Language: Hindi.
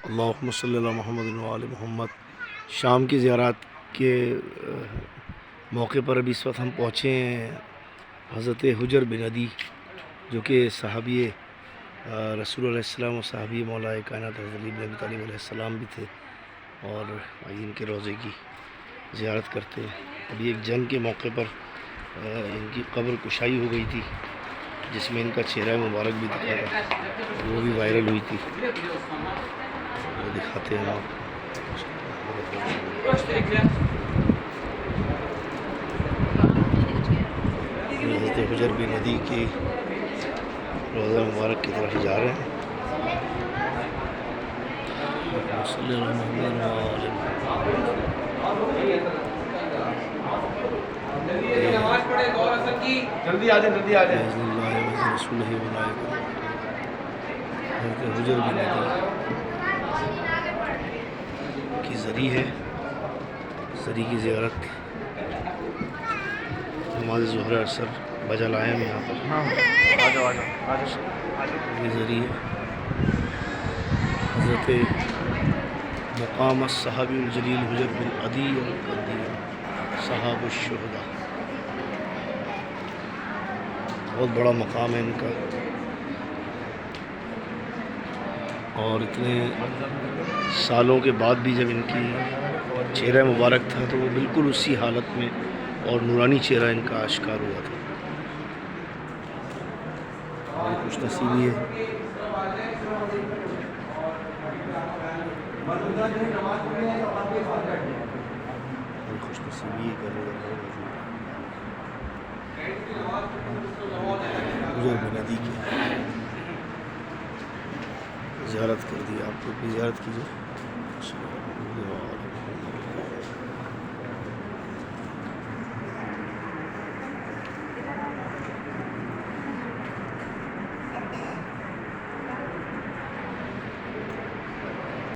अल्लाहुम्मा सल्ली अला मुहम्मद व आले मोहम्मद। शाम की ज़ियारत के मौके पर अभी इस वक्त हम पहुँचे हैं हज़रत हुजर बिन अदी, जो कि सहाबी रसूल अलैहिस्सलाम और सहाबी मौला कायनात हज़रत अली बिन अबी तालिब अलैहिस्सलाम भी थे। और इनके रोज़े की ज़ियारत करते हैं। अभी एक जंग के मौके पर इनकी कब्र कुशाई हो गई थी, जिसमें इनका चेहरा मुबारक भी दिखा था, वो भी वायरल हुई थी। वो दिखाते हैं आप। हज़रत हुजर बिन अदी की रोज़ा मुबारक की तरफ जा रहे हैं। जल्दी आ जाए, जल्दी आ जाए। हुजर बिन अदी की ज़री है, ज़री की ज़ियारत नमाज़ ज़ुहर असर बजा लाए हम यहाँ पर। हाँ, आ जाओ, आ जाओ, आ जाओ। ये ज़री है हज़रत मकाम सहाबी जलील हुजर बिन अदी सहाबुश्शुहदा। बहुत बड़ा मकाम है इनका, और इतने सालों के बाद भी जब इनकी चेहरा मुबारक था तो वो बिल्कुल उसी हालत में और नूरानी चेहरा इनका आश्कार हुआ था। और खुश नसीबी है, खुश नसीबी कर हुजर बिन अदी की ज़ियारत कर दी। आप लोग भी ज़ियारत कीजिए।